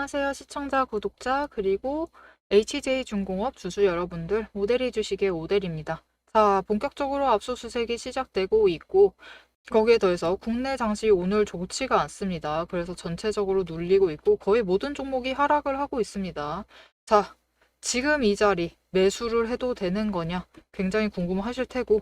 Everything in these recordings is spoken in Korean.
안녕하세요. 시청자, 구독자, 그리고 HJ중공업 주주 여러분들, 오대리 주식의 오대리입니다. 자, 본격적으로 압수수색이 시작되고 있고, 거기에 더해서 국내 장시 오늘 좋지가 않습니다. 그래서 전체적으로 눌리고 있고, 거의 모든 종목이 하락을 하고 있습니다. 자, 지금 이 자리 매수를 해도 되는 거냐? 굉장히 궁금하실 테고,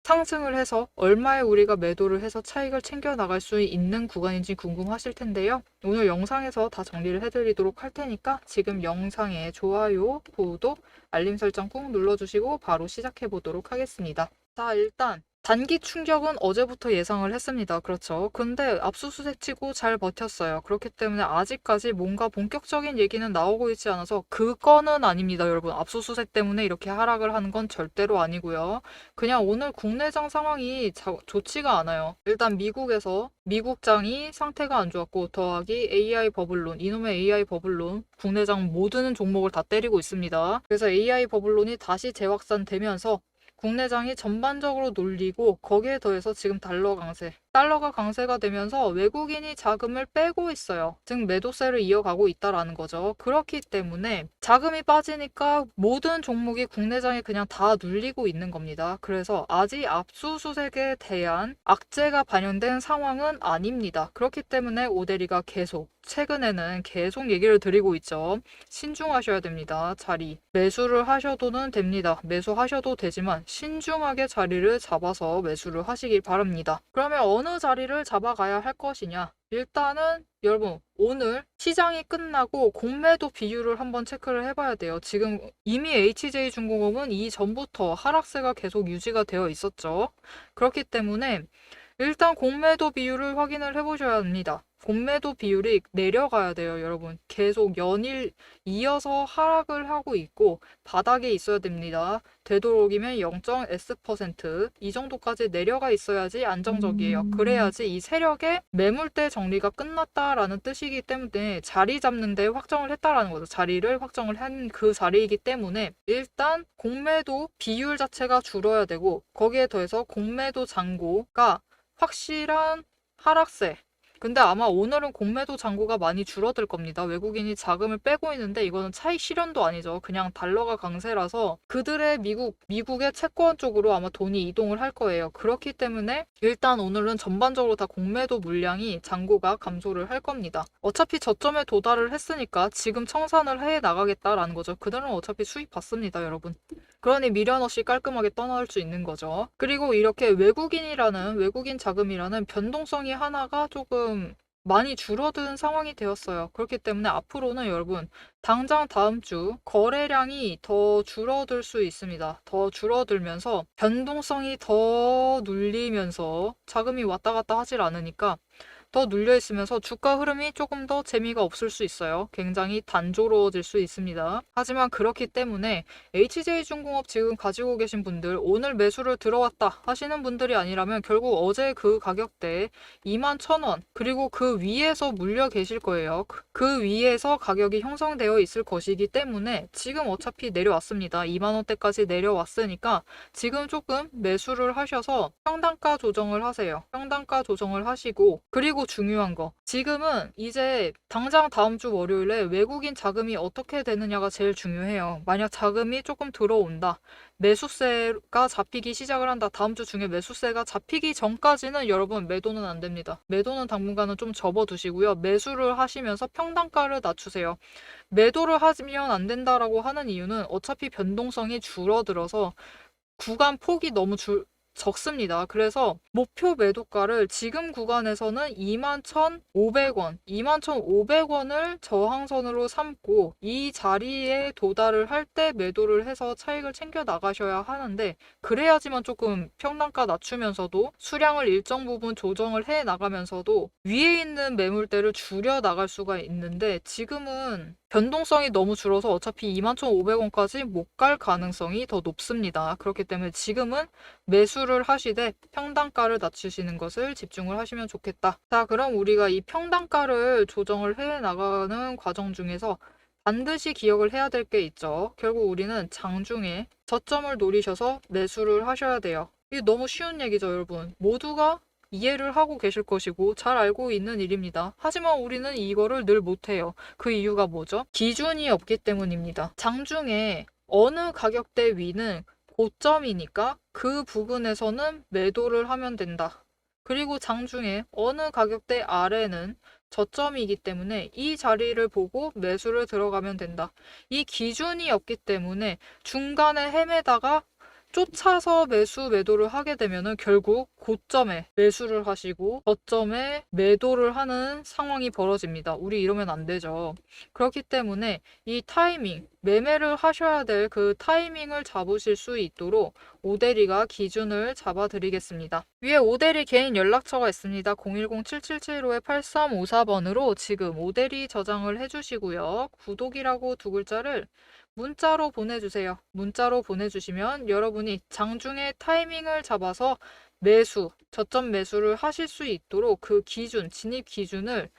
상승을 해서 얼마에 우리가 매도를 해서 차익을 챙겨 나갈 수 있는 구간인지 궁금하실 텐데요. 오늘 영상에서 다 정리를 해드리도록 할 테니까 지금 영상에 좋아요, 구독, 알림 설정 꾹 눌러주시고 바로 시작해 보도록 하겠습니다. 자, 일단 단기 충격은 어제부터 예상을 했습니다. 그렇죠. 근데 압수수색 치고 잘 버텼어요. 그렇기 때문에 아직까지 뭔가 본격적인 얘기는 나오고 있지 않아서 그거는 아닙니다, 여러분. 압수수색 때문에 이렇게 하락을 하는 건 절대로 아니고요. 그냥 오늘 국내장 상황이 좋지가 않아요. 일단 미국에서 미국장이 상태가 안 좋았고 더하기 AI 버블론, 이놈의 AI 버블론 국내장 모든 종목을 다 때리고 있습니다. 그래서 AI 버블론이 다시 재확산되면서 국내장이 전반적으로 눌리고 거기에 더해서 지금 달러가 강세가 되면서 외국인이 자금을 빼고 있어요. 즉 매도세를 이어가고 있다라는 거죠. 그렇기 때문에 자금이 빠지니까 모든 종목이 국내장에 그냥 다 눌리고 있는 겁니다. 그래서 아직 압수수색에 대한 악재가 반영된 상황은 아닙니다. 그렇기 때문에 오대리가 최근에는 계속 얘기를 드리고 있죠. 신중하셔야 됩니다. 자리. 매수를 하셔도는 됩니다. 매수하셔도 되지만 신중하게 자리를 잡아서 매수를 하시길 바랍니다. 그러면 어느 자리를 잡아가야 할 것이냐? 일단은 여러분 오늘 시장이 끝나고 공매도 비율을 한번 체크를 해봐야 돼요. 지금 이미 HJ중공업은 이전부터 하락세가 계속 유지가 되어 있었죠. 그렇기 때문에 일단 공매도 비율을 확인을 해보셔야 합니다. 공매도 비율이 내려가야 돼요, 여러분. 계속 연일 이어서 하락을 하고 있고 바닥에 있어야 됩니다. 되도록이면 0.S% 이 정도까지 내려가 있어야지 안정적이에요. 그래야지 이 세력의 매물대 정리가 끝났다라는 뜻이기 때문에 자리 잡는 데 확정을 했다라는 거죠. 자리를 확정을 한 그 자리이기 때문에 일단 공매도 비율 자체가 줄어야 되고 거기에 더해서 공매도 잔고가 확실한 하락세. 근데 아마 오늘은 공매도 잔고가 많이 줄어들 겁니다. 외국인이 자금을 빼고 있는데 이거는 차익 실현도 아니죠. 그냥 달러가 강세라서 그들의 미국의 채권 쪽으로 아마 돈이 이동을 할 거예요. 그렇기 때문에 일단 오늘은 전반적으로 다 공매도 물량이 잔고가 감소를 할 겁니다. 어차피 저점에 도달을 했으니까 지금 청산을 해 나가겠다라는 거죠. 그들은 어차피 수익 받습니다, 여러분. 그러니 미련 없이 깔끔하게 떠날 수 있는 거죠. 그리고 이렇게 외국인 자금이라는 변동성이 하나가 조금 많이 줄어든 상황이 되었어요. 그렇기 때문에 앞으로는 여러분 당장 다음 주 거래량이 더 줄어들 수 있습니다. 더 줄어들면서 변동성이 더 눌리면서 자금이 왔다 갔다 하질 않으니까 더 눌려 있으면서 주가 흐름이 조금 더 재미가 없을 수 있어요. 굉장히 단조로워질 수 있습니다. 하지만 그렇기 때문에 HJ중공업 지금 가지고 계신 분들 오늘 매수를 들어왔다 하시는 분들이 아니라면 결국 어제 그 가격대 21,000원 그리고 그 위에서 물려 계실 거예요. 그 위에서 가격이 형성되어 있을 것이기 때문에 지금 어차피 내려왔습니다. 20,000원대까지 내려왔으니까 지금 조금 매수를 하셔서 평단가 조정을 하세요. 평단가 조정을 하시고 그리고 중요한 거 지금은 이제 당장 다음 주 월요일에 외국인 자금이 어떻게 되느냐가 제일 중요해요. 만약 자금이 조금 들어온다. 매수세가 잡히기 시작을 한다. 다음 주 중에 매수세가 잡히기 전까지는 여러분 매도는 안 됩니다. 매도는 당분간은 좀 접어두시고요. 매수를 하시면서 평단가를 낮추세요. 매도를 하면 안 된다라고 하는 이유는 어차피 변동성이 줄어들어서 구간 폭이 너무 적습니다. 그래서 목표 매도가를 지금 구간에서는 21,500원, 21,500원을 저항선으로 삼고 이 자리에 도달을 할 때 매도를 해서 차익을 챙겨 나가셔야 하는데 그래야지만 조금 평단가 낮추면서도 수량을 일정 부분 조정을 해 나가면서도 위에 있는 매물대를 줄여 나갈 수가 있는데 지금은 변동성이 너무 줄어서 어차피 21,500원까지 못 갈 가능성이 더 높습니다. 그렇기 때문에 지금은 매수를 하시되 평단가를 낮추시는 것을 집중을 하시면 좋겠다. 자, 그럼 우리가 이 평단가를 조정을 해 나가는 과정 중에서 반드시 기억을 해야 될 게 있죠. 결국 우리는 장중에 저점을 노리셔서 매수를 하셔야 돼요. 이게 너무 쉬운 얘기죠, 여러분. 모두가 이해를 하고 계실 것이고 잘 알고 있는 일입니다. 하지만 우리는 이거를 늘 못해요. 그 이유가 뭐죠? 기준이 없기 때문입니다. 장중에 어느 가격대 위는 고점이니까 그 부분에서는 매도를 하면 된다. 그리고 장중에 어느 가격대 아래는 저점이기 때문에 이 자리를 보고 매수를 들어가면 된다. 이 기준이 없기 때문에 중간에 헤매다가 쫓아서 매도를 하게 되면은 결국 고점에 매수를 하시고 저점에 매도를 하는 상황이 벌어집니다. 우리 이러면 안 되죠. 그렇기 때문에 이 타이밍, 매매를 하셔야 될 그 타이밍을 잡으실 수 있도록 오대리가 기준을 잡아드리겠습니다. 위에 오대리 개인 연락처가 있습니다. 010-7775-8354번으로 지금 오대리 저장을 해주시고요. 구독이라고 두 글자를 문자로 보내주세요. 문자로 보내주시면 여러분이 장중에 타이밍을 잡아서 매수, 저점 매수를 하실 수 있도록 그 기준, 진입 기준을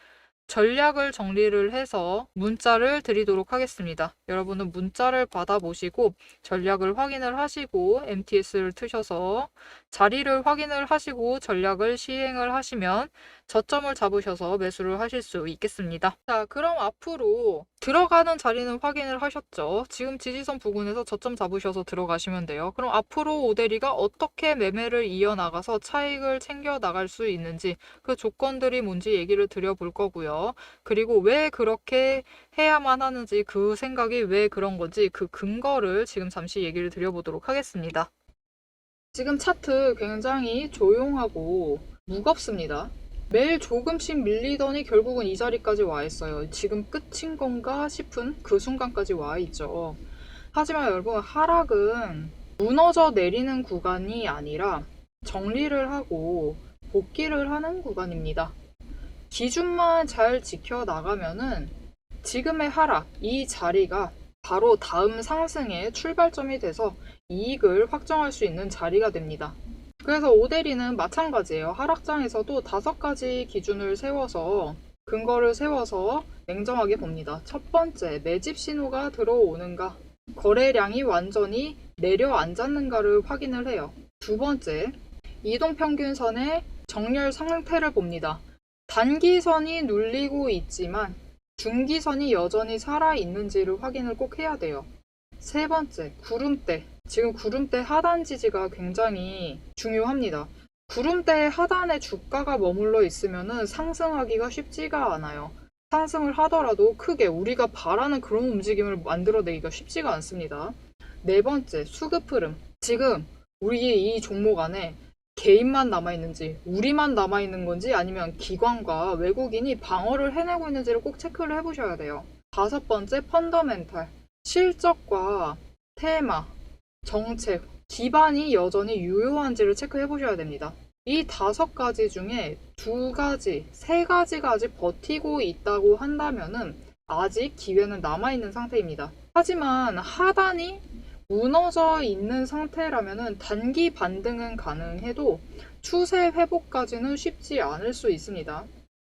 전략을 정리를 해서 문자를 드리도록 하겠습니다. 여러분은 문자를 받아보시고 전략을 확인을 하시고 MTS를 트셔서 자리를 확인을 하시고 전략을 시행을 하시면 저점을 잡으셔서 매수를 하실 수 있겠습니다. 자, 그럼 앞으로 들어가는 자리는 확인을 하셨죠? 지금 지지선 부근에서 저점 잡으셔서 들어가시면 돼요. 그럼 앞으로 오대리가 어떻게 매매를 이어나가서 차익을 챙겨 나갈 수 있는지 그 조건들이 뭔지 얘기를 드려볼 거고요. 그리고 왜 그렇게 해야만 하는지 그 생각이 왜 그런 건지 그 근거를 지금 잠시 얘기를 드려보도록 하겠습니다. 지금 차트 굉장히 조용하고 무겁습니다. 매일 조금씩 밀리더니 결국은 이 자리까지 와 있어요. 지금 끝인 건가 싶은 그 순간까지 와 있죠. 하지만 여러분, 하락은 무너져 내리는 구간이 아니라 정리를 하고 복귀를 하는 구간입니다. 기준만 잘 지켜나가면은 지금의 하락, 이 자리가 바로 다음 상승의 출발점이 돼서 이익을 확정할 수 있는 자리가 됩니다. 그래서 오대리는 마찬가지예요. 하락장에서도 5가지 기준을 세워서 근거를 세워서 냉정하게 봅니다. 첫 번째, 매집 신호가 들어오는가, 거래량이 완전히 내려앉았는가를 확인을 해요. 두 번째, 이동평균선의 정렬 상태를 봅니다. 단기선이 눌리고 있지만 중기선이 여전히 살아있는지를 확인을 꼭 해야 돼요. 세 번째, 구름대. 지금 구름대 하단 지지가 굉장히 중요합니다. 구름대 하단에 주가가 머물러 있으면 상승하기가 쉽지가 않아요. 상승을 하더라도 크게 우리가 바라는 그런 움직임을 만들어내기가 쉽지가 않습니다. 네 번째, 수급 흐름. 지금 우리 이 종목 안에 개인만 남아있는지 우리만 남아있는 건지 아니면 기관과 외국인이 방어를 해내고 있는지를 꼭 체크를 해보셔야 돼요. 다섯 번째, 펀더멘탈. 실적과 테마, 정책, 기반이 여전히 유효한지를 체크해 보셔야 됩니다. 이 5가지 중에 2가지, 3가지가 아직 버티고 있다고 한다면은 아직 기회는 남아있는 상태입니다. 하지만 하단이 무너져 있는 상태라면은 단기 반등은 가능해도 추세 회복까지는 쉽지 않을 수 있습니다.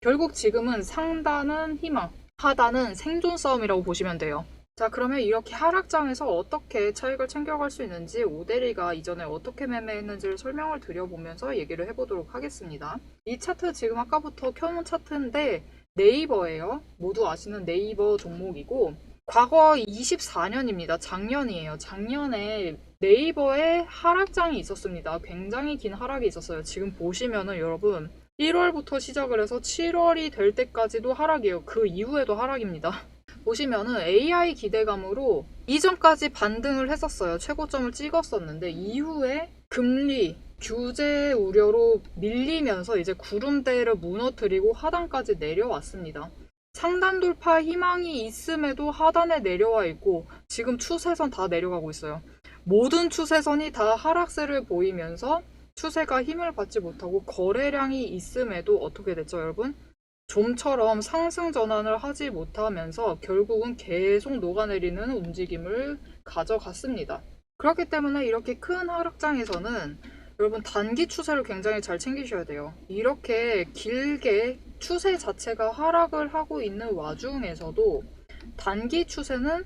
결국 지금은 상단은 희망, 하단은 생존 싸움이라고 보시면 돼요. 자, 그러면 이렇게 하락장에서 어떻게 차익을 챙겨갈 수 있는지 오대리가 이전에 어떻게 매매했는지를 설명을 드려보면서 얘기를 해보도록 하겠습니다. 이 차트 지금 아까부터 켜놓은 차트인데 네이버예요. 모두 아시는 네이버 종목이고 과거 24년입니다. 작년이에요. 작년에 네이버에 하락장이 있었습니다. 굉장히 긴 하락이 있었어요. 지금 보시면은 여러분 1월부터 시작을 해서 7월이 될 때까지도 하락이에요. 그 이후에도 하락입니다. 보시면은 AI 기대감으로 이전까지 반등을 했었어요. 최고점을 찍었었는데 이후에 금리, 규제 우려로 밀리면서 이제 구름대를 무너뜨리고 하단까지 내려왔습니다. 상단 돌파 희망이 있음에도 하단에 내려와 있고 지금 추세선 다 내려가고 있어요. 모든 추세선이 다 하락세를 보이면서 추세가 힘을 받지 못하고 거래량이 있음에도 어떻게 됐죠, 여러분? 좀처럼 상승 전환을 하지 못하면서 결국은 계속 녹아내리는 움직임을 가져갔습니다. 그렇기 때문에 이렇게 큰 하락장에서는 여러분 단기 추세를 굉장히 잘 챙기셔야 돼요. 이렇게 길게 추세 자체가 하락을 하고 있는 와중에서도 단기 추세는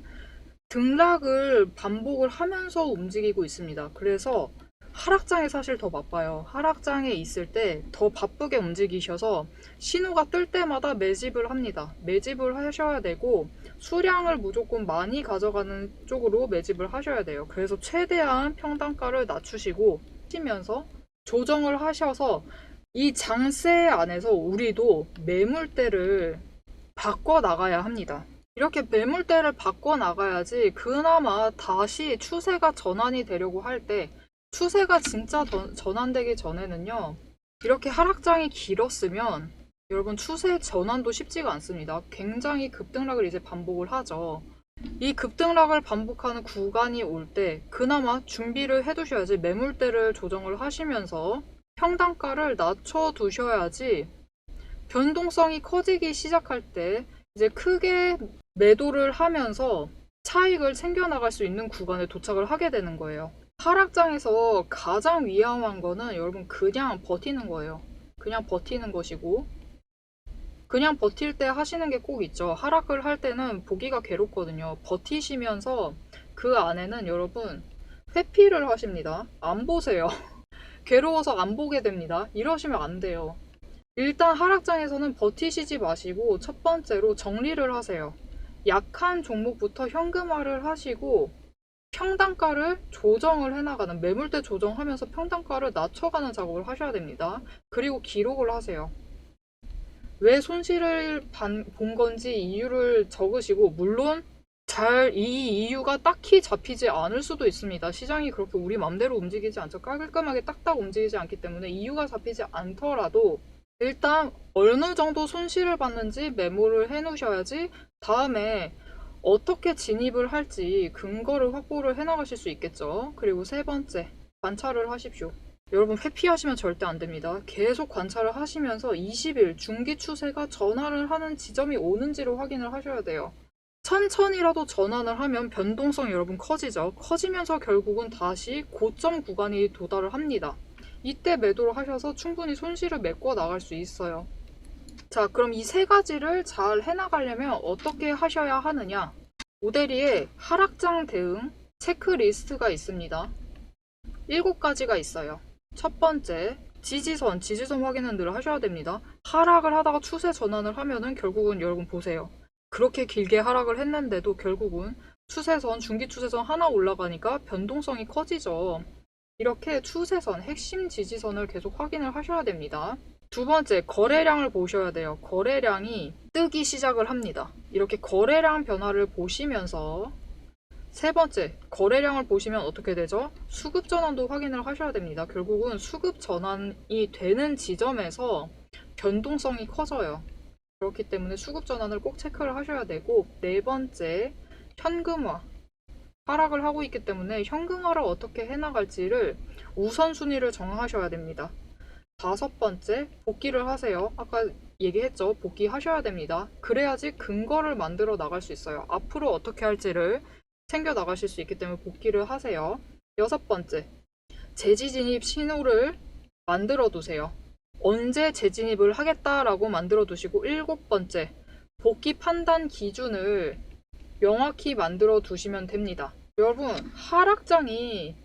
등락을 반복을 하면서 움직이고 있습니다. 그래서 하락장이 사실 더 바빠요. 하락장에 있을 때 더 바쁘게 움직이셔서 신호가 뜰 때마다 매집을 합니다. 매집을 하셔야 되고 수량을 무조건 많이 가져가는 쪽으로 매집을 하셔야 돼요. 그래서 최대한 평단가를 낮추시고 하시면서 조정을 하셔서 이 장세 안에서 우리도 매물대를 바꿔 나가야 합니다. 이렇게 매물대를 바꿔 나가야지 그나마 다시 추세가 전환이 되려고 할 때, 추세가 진짜 전환되기 전에는요, 이렇게 하락장이 길었으면 여러분 추세 전환도 쉽지가 않습니다. 굉장히 급등락을 이제 반복을 하죠. 이 급등락을 반복하는 구간이 올 때 그나마 준비를 해두셔야지, 매물대를 조정을 하시면서 평단가를 낮춰 두셔야지 변동성이 커지기 시작할 때 이제 크게 매도를 하면서 차익을 챙겨나갈 수 있는 구간에 도착을 하게 되는 거예요. 하락장에서 가장 위험한 거는 여러분 그냥 버티는 거예요. 그냥 버티는 것이고, 그냥 버틸 때 하시는 게 꼭 있죠. 하락을 할 때는 보기가 괴롭거든요. 버티시면서 그 안에는 여러분 회피를 하십니다. 안 보세요. 괴로워서 안 보게 됩니다. 이러시면 안 돼요. 일단 하락장에서는 버티시지 마시고 첫 번째로 정리를 하세요. 약한 종목부터 현금화를 하시고 평단가를 조정을 해나가는, 매물대 조정하면서 평단가를 낮춰가는 작업을 하셔야 됩니다. 그리고 기록을 하세요. 왜 손실을 본 건지 이유를 적으시고, 물론 이 이유가 딱히 잡히지 않을 수도 있습니다. 시장이 그렇게 우리 맘대로 움직이지 않죠. 깔끔하게 딱딱 움직이지 않기 때문에 이유가 잡히지 않더라도 일단 어느 정도 손실을 봤는지 메모를 해 놓으셔야지 다음에 어떻게 진입을 할지 근거를 확보를 해 나가실 수 있겠죠. 그리고 세 번째, 관찰을 하십시오. 여러분 회피하시면 절대 안 됩니다. 계속 관찰을 하시면서 20일 중기 추세가 전환을 하는 지점이 오는지를 확인을 하셔야 돼요. 천천히라도 전환을 하면 변동성이 여러분 커지죠. 커지면서 결국은 다시 고점 구간이 도달을 합니다. 이때 매도를 하셔서 충분히 손실을 메꿔 나갈 수 있어요. 자, 그럼 이 세 가지를 잘 해나가려면 어떻게 하셔야 하느냐? 오데리에 하락장 대응 체크리스트가 있습니다. 7가지가 있어요. 첫 번째, 지지선 확인은 늘 하셔야 됩니다. 하락을 하다가 추세 전환을 하면은 결국은 여러분 보세요. 그렇게 길게 하락을 했는데도 결국은 추세선, 중기 추세선 하나 올라가니까 변동성이 커지죠. 이렇게 추세선, 핵심 지지선을 계속 확인을 하셔야 됩니다. 두 번째, 거래량을 보셔야 돼요. 거래량이 뜨기 시작을 합니다. 이렇게 거래량 변화를 보시면서, 세 번째, 거래량을 보시면 어떻게 되죠? 수급 전환도 확인을 하셔야 됩니다. 결국은 수급 전환이 되는 지점에서 변동성이 커져요. 그렇기 때문에 수급 전환을 꼭 체크를 하셔야 되고, 네 번째, 현금화. 하락을 하고 있기 때문에 현금화를 어떻게 해나갈지를 우선순위를 정하셔야 됩니다. 다섯 번째, 복귀를 하세요. 아까 얘기했죠. 복귀하셔야 됩니다. 그래야지 근거를 만들어 나갈 수 있어요. 앞으로 어떻게 할지를 챙겨 나가실 수 있기 때문에 복귀를 하세요. 여섯 번째, 재진입 신호를 만들어 두세요. 언제 재진입을 하겠다라고 만들어 두시고, 일곱 번째, 복귀 판단 기준을 명확히 만들어 두시면 됩니다. 여러분, 하락장이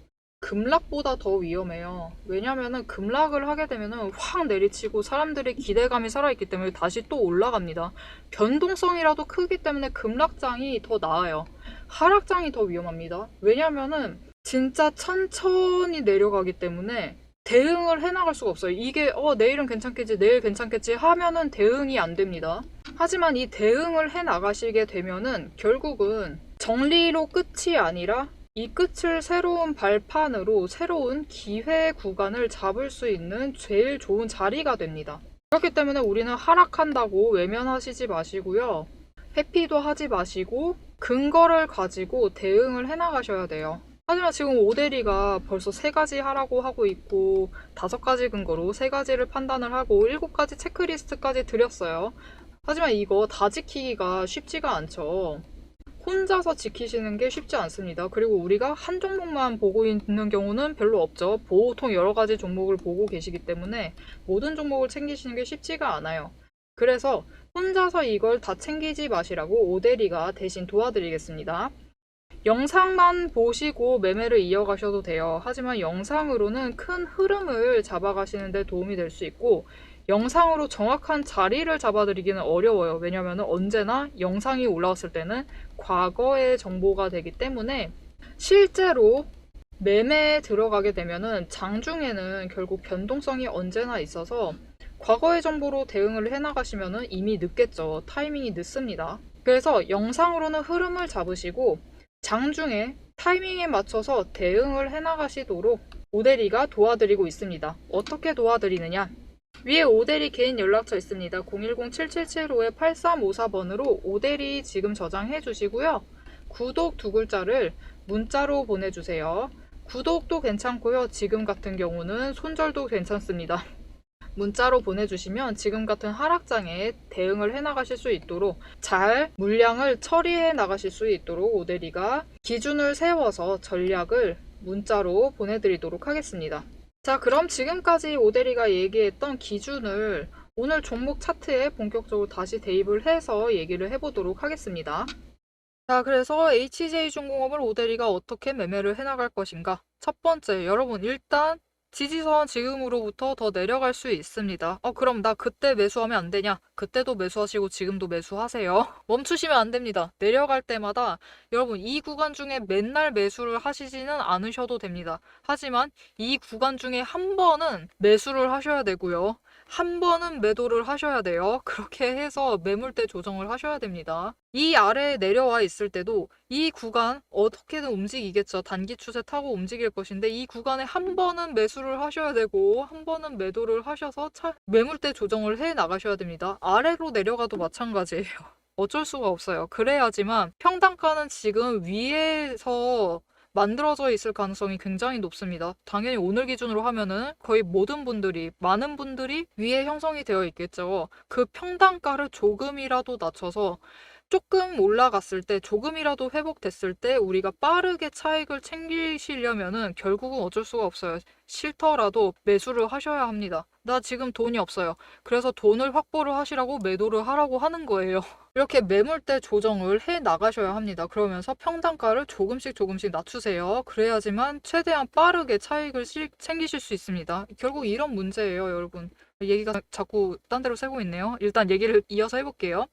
급락보다 더 위험해요. 왜냐면은 급락을 하게 되면은 확 내리치고 사람들의 기대감이 살아있기 때문에 다시 또 올라갑니다. 변동성이라도 크기 때문에 급락장이 더 나아요. 하락장이 더 위험합니다. 왜냐면은 진짜 천천히 내려가기 때문에 대응을 해나갈 수가 없어요. 이게 내일은 괜찮겠지, 내일 괜찮겠지 하면은 대응이 안 됩니다. 하지만 이 대응을 해나가시게 되면은 결국은 정리로 끝이 아니라 이 끝을 새로운 발판으로 새로운 기회 구간을 잡을 수 있는 제일 좋은 자리가 됩니다. 그렇기 때문에 우리는 하락한다고 외면하시지 마시고요. 회피도 하지 마시고 근거를 가지고 대응을 해나가셔야 돼요. 하지만 지금 오데리가 벌써 3가지 하라고 하고 있고 5가지 근거로 3가지를 판단을 하고 7가지 체크리스트까지 드렸어요. 하지만 이거 다 지키기가 쉽지가 않죠. 혼자서 지키시는 게 쉽지 않습니다. 그리고 우리가 한 종목만 보고 있는 경우는 별로 없죠. 보통 여러 가지 종목을 보고 계시기 때문에 모든 종목을 챙기시는 게 쉽지가 않아요. 그래서 혼자서 이걸 다 챙기지 마시라고 오데리가 대신 도와드리겠습니다. 영상만 보시고 매매를 이어가셔도 돼요. 하지만 영상으로는 큰 흐름을 잡아가시는 데 도움이 될 수 있고, 영상으로 정확한 자리를 잡아드리기는 어려워요. 왜냐하면 언제나 영상이 올라왔을 때는 과거의 정보가 되기 때문에 실제로 매매에 들어가게 되면은 장중에는 결국 변동성이 언제나 있어서 과거의 정보로 대응을 해나가시면은 이미 늦겠죠. 타이밍이 늦습니다. 그래서 영상으로는 흐름을 잡으시고 장중에 타이밍에 맞춰서 대응을 해나가시도록 오대리가 도와드리고 있습니다. 어떻게 도와드리느냐? 위에 오대리 개인 연락처 있습니다. 010-7775-8354번으로 오대리 지금 저장해 주시고요. 구독 두 글자를 문자로 보내주세요. 구독도 괜찮고요. 지금 같은 경우는 손절도 괜찮습니다. 문자로 보내주시면 지금 같은 하락장에 대응을 해나가실 수 있도록 잘 물량을 처리해 나가실 수 있도록 오대리가 기준을 세워서 전략을 문자로 보내드리도록 하겠습니다. 자, 그럼 지금까지 오대리가 얘기했던 기준을 오늘 종목 차트에 본격적으로 다시 대입을 해서 얘기를 해보도록 하겠습니다. 자, 그래서 HJ중공업을 오대리가 어떻게 매매를 해나갈 것인가? 첫 번째, 여러분 일단 지지선 지금으로부터 더 내려갈 수 있습니다. 그럼 나 그때 매수하면 안 되냐? 그때도 매수하시고 지금도 매수하세요. 멈추시면 안 됩니다. 내려갈 때마다 여러분 이 구간 중에 맨날 매수를 하시지는 않으셔도 됩니다. 하지만 이 구간 중에 한 번은 매수를 하셔야 되고요. 한 번은 매도를 하셔야 돼요. 그렇게 해서 매물대 조정을 하셔야 됩니다. 이 아래에 내려와 있을 때도 이 구간 어떻게든 움직이겠죠. 단기 추세 타고 움직일 것인데 이 구간에 한 번은 매수를 하셔야 되고 한 번은 매도를 하셔서 매물대 조정을 해 나가셔야 됩니다. 아래로 내려가도 마찬가지예요. 어쩔 수가 없어요. 그래야지만 평단가는 지금 위에서 만들어져 있을 가능성이 굉장히 높습니다. 당연히 오늘 기준으로 하면은 거의 모든 분들이, 많은 분들이 위에 형성이 되어 있겠죠. 그 평단가를 조금이라도 낮춰서 조금 올라갔을 때, 조금이라도 회복됐을 때 우리가 빠르게 차익을 챙기시려면은 결국은 어쩔 수가 없어요. 싫더라도 매수를 하셔야 합니다. 나 지금 돈이 없어요. 그래서 돈을 확보를 하시라고 매도를 하라고 하는 거예요. 이렇게 매물대 조정을 해 나가셔야 합니다. 그러면서 평단가를 조금씩 낮추세요. 그래야지만 최대한 빠르게 차익을 챙기실 수 있습니다. 결국 이런 문제예요, 여러분. 얘기가 자꾸 딴 데로 새고 있네요. 일단 얘기를 이어서 해볼게요.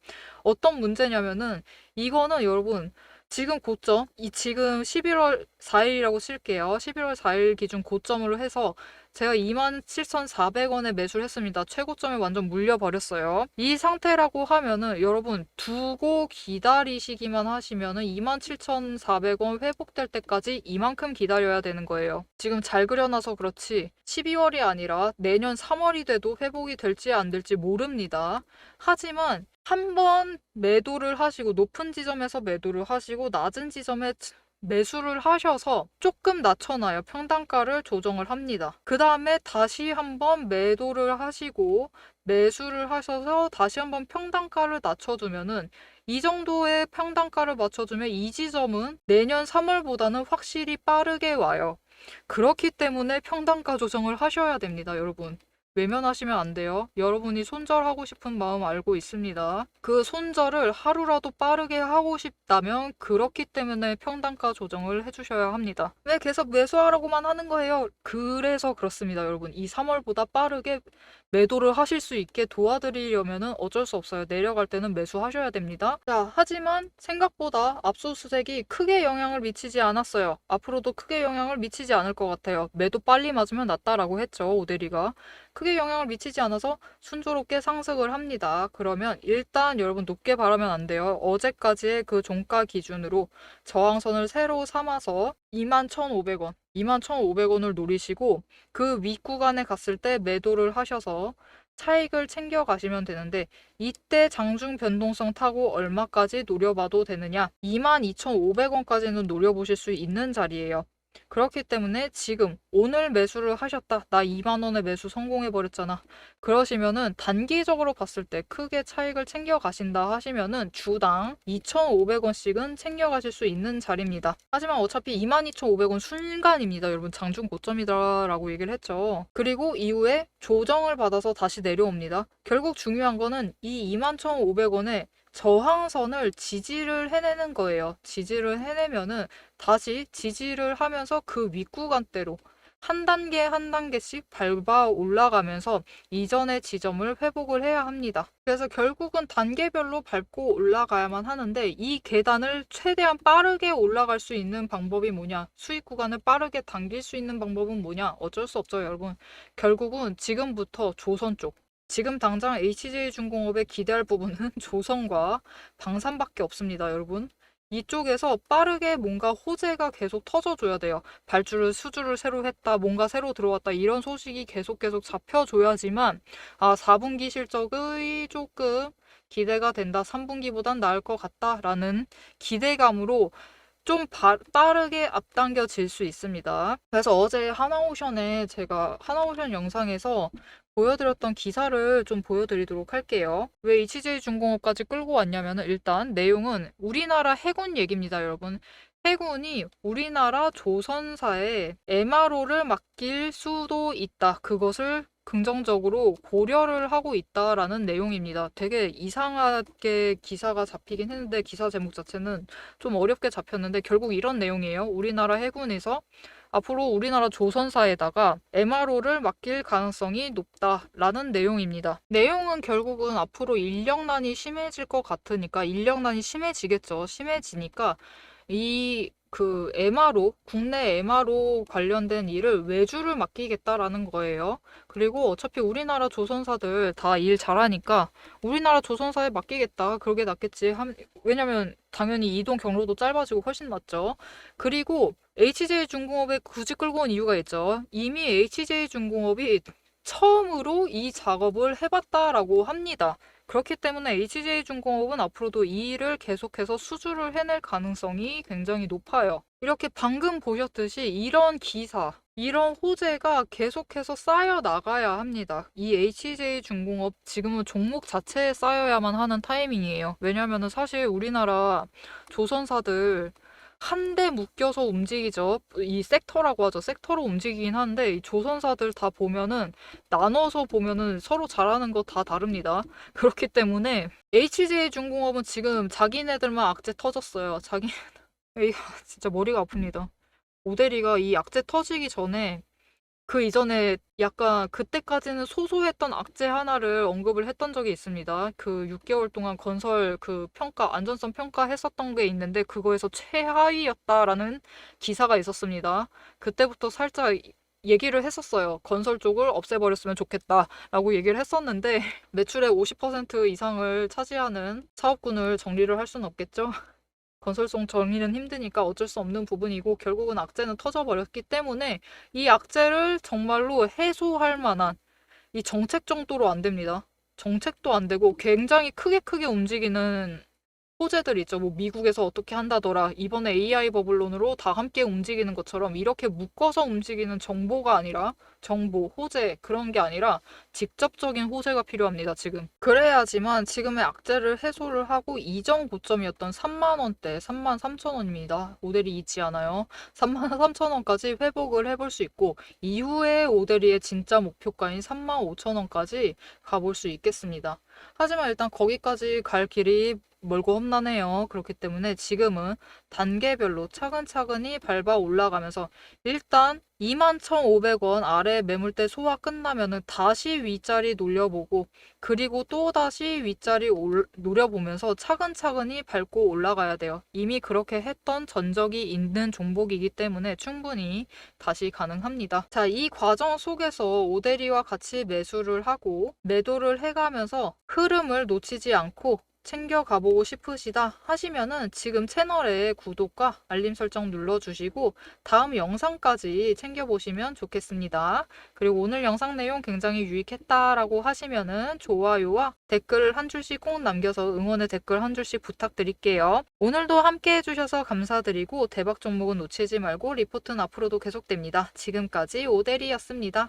어떤 문제냐면은 이거는 여러분 지금 고점, 지금 11월 4일이라고 쓸게요. 11월 4일 기준 고점으로 해서 제가 27,400원에 매수를 했습니다. 최고점에 완전 물려버렸어요. 이 상태라고 하면은 여러분 두고 기다리시기만 하시면은 27,400원 회복될 때까지 이만큼 기다려야 되는 거예요. 지금 잘 그려놔서 그렇지 12월이 아니라 내년 3월이 돼도 회복이 될지 안 될지 모릅니다. 하지만 한번 매도를 하시고 높은 지점에서 매도를 하시고 낮은 지점에 매수를 하셔서 조금 낮춰놔요. 평단가를 조정을 합니다. 그 다음에 다시 한번 매도를 하시고 매수를 하셔서 다시 한번 평단가를 낮춰주면은 이 정도의 평단가를 맞춰주면 이 지점은 내년 3월보다는 확실히 빠르게 와요. 그렇기 때문에 평단가 조정을 하셔야 됩니다, 여러분. 외면하시면 안 돼요. 여러분이 손절하고 싶은 마음 알고 있습니다. 그 손절을 하루라도 빠르게 하고 싶다면 그렇기 때문에 평단가 조정을 해주셔야 합니다. 왜 계속 매수하라고만 하는 거예요? 그래서 그렇습니다, 여러분. 이 3월보다 빠르게 매도를 하실 수 있게 도와드리려면 어쩔 수 없어요. 내려갈 때는 매수하셔야 됩니다. 자, 하지만 생각보다 압수수색이 크게 영향을 미치지 않았어요. 앞으로도 크게 영향을 미치지 않을 것 같아요. 매도 빨리 맞으면 낫다라고 했죠, 오대리가. 크게 영향을 미치지 않아서 순조롭게 상승을 합니다. 그러면 일단 여러분 높게 바라면 안 돼요. 어제까지의 그 종가 기준으로 저항선을 새로 삼아서 21,500원, 21,500원을 노리시고 그 윗구간에 갔을 때 매도를 하셔서 차익을 챙겨 가시면 되는데 이때 장중 변동성 타고 얼마까지 노려봐도 되느냐? 22,500원까지는 노려보실 수 있는 자리예요. 그렇기 때문에 지금 오늘 매수를 하셨다. 나 2만 원에 매수 성공해 버렸잖아. 그러시면은 단기적으로 봤을 때 크게 차익을 챙겨 가신다 하시면은 주당 2,500원씩은 챙겨 가실 수 있는 자리입니다. 하지만 어차피 22,500원 순간입니다. 여러분 장중 고점이다라고 얘기를 했죠. 그리고 이후에 조정을 받아서 다시 내려옵니다. 결국 중요한 거는 이 21,500원에 저항선을 지지를 해내는 거예요. 지지를 해내면은 다시 지지를 하면서 그 윗구간대로 한 단계 한 단계씩 밟아 올라가면서 이전의 지점을 회복을 해야 합니다. 그래서 결국은 단계별로 밟고 올라가야만 하는데 이 계단을 최대한 빠르게 올라갈 수 있는 방법이 뭐냐? 수익 구간을 빠르게 당길 수 있는 방법은 뭐냐? 어쩔 수 없죠, 여러분. 결국은 지금부터 조선 쪽. 지금 당장 HJ중공업에 기대할 부분은 조선과 방산밖에 없습니다, 여러분. 이쪽에서 빠르게 뭔가 호재가 계속 터져줘야 돼요. 발주를 수주를 새로 했다, 뭔가 새로 들어왔다 이런 소식이 계속 잡혀줘야지만 4분기 실적이 조금 기대가 된다. 3분기보단 나을 것 같다라는 기대감으로 좀 빠르게 앞당겨질 수 있습니다. 그래서 어제 하나오션에 제가 하나오션 영상에서 보여드렸던 기사를 좀 보여드리도록 할게요. 왜 HJ중공업까지 끌고 왔냐면 일단 내용은 우리나라 해군 얘기입니다, 여러분. 해군이 우리나라 조선사에 MRO를 맡길 수도 있다. 그것을 긍정적으로 고려를 하고 있다라는 내용입니다. 되게 이상하게 기사가 잡히긴 했는데 기사 제목 자체는 좀 어렵게 잡혔는데 결국 이런 내용이에요. 우리나라 해군에서 앞으로 우리나라 조선사에다가 MRO를 맡길 가능성이 높다라는 내용입니다. 내용은 결국은 앞으로 인력난이 심해질 것 같으니까 인력난이 심해지겠죠. 심해지니까 그 MRO, 국내 MRO 관련된 일을 외주를 맡기겠다라는 거예요. 그리고 어차피 우리나라 조선사들 다 일 잘하니까 우리나라 조선사에 맡기겠다. 그러게 낫겠지. 왜냐면 당연히 이동 경로도 짧아지고 훨씬 낫죠. 그리고 HJ중공업에 굳이 끌고 온 이유가 있죠. 이미 HJ중공업이 처음으로 이 작업을 해봤다라고 합니다. 그렇기 때문에 HJ중공업은 앞으로도 이 일을 계속해서 수주를 해낼 가능성이 굉장히 높아요. 이렇게 방금 보셨듯이 이런 기사, 이런 호재가 계속해서 쌓여 나가야 합니다. 이 HJ중공업 지금은 종목 자체에 쌓여야만 하는 타이밍이에요. 왜냐하면 사실 우리나라 조선사들 한데 묶여서 움직이죠. 이 섹터라고 하죠. 섹터로 움직이긴 하는데 이 조선사들 다 보면은 나눠서 보면은 서로 잘하는 거 다 다릅니다. 그렇기 때문에 HJ중공업은 지금 자기네들만 악재 터졌어요. 이거 진짜 머리가 아픕니다. 오대리가 이 악재 터지기 전에 그 이전에 약간 그때까지는 소소했던 악재 하나를 언급을 했던 적이 있습니다. 그 6개월 동안 건설 그 안전성 평가 했었던 게 있는데 그거에서 최하위였다라는 기사가 있었습니다. 그때부터 살짝 얘기를 했었어요. 건설 쪽을 없애버렸으면 좋겠다라고 얘기를 했었는데 매출의 50% 이상을 차지하는 사업군을 정리를 할 수는 없겠죠. 건설성 정리는 힘드니까 어쩔 수 없는 부분이고 결국은 악재는 터져버렸기 때문에 이 악재를 정말로 해소할 만한 이 정책 정도로 안 됩니다. 정책도 안 되고 굉장히 크게 움직이는 호재들 있죠. 뭐 미국에서 어떻게 한다더라. 이번에 AI 버블론으로 다 함께 움직이는 것처럼 이렇게 묶어서 움직이는 정보가 아니라 호재 그런 게 아니라 직접적인 호재가 필요합니다. 지금. 그래야지만 지금의 악재를 해소를 하고 이전 고점이었던 3만 원대, 3만 3천 원입니다. 모델이 있지 않아요. 3만 3천 원까지 회복을 해볼 수 있고 이후에 오데리의 진짜 목표가인 3만 5천 원까지 가볼 수 있겠습니다. 하지만 일단 거기까지 갈 길이 멀고 험난해요. 그렇기 때문에 지금은 단계별로 차근차근히 밟아 올라가면서 일단 21,500원 아래 매물대 소화 끝나면은 다시 윗자리 노려보고 그리고 또 다시 윗자리 노려보면서 차근차근히 밟고 올라가야 돼요. 이미 그렇게 했던 전적이 있는 종목이기 때문에 충분히 다시 가능합니다. 자, 이 과정 속에서 오데리와 같이 매수를 하고 매도를 해가면서 흐름을 놓치지 않고 챙겨가보고 싶으시다 하시면은 지금 채널에 구독과 알림 설정 눌러주시고 다음 영상까지 챙겨보시면 좋겠습니다. 그리고 오늘 영상 내용 굉장히 유익했다라고 하시면은 좋아요와 댓글 한 줄씩 꼭 남겨서 응원의 댓글 한 줄씩 부탁드릴게요. 오늘도 함께 해주셔서 감사드리고 대박 종목은 놓치지 말고 리포트는 앞으로도 계속됩니다. 지금까지 오데리였습니다.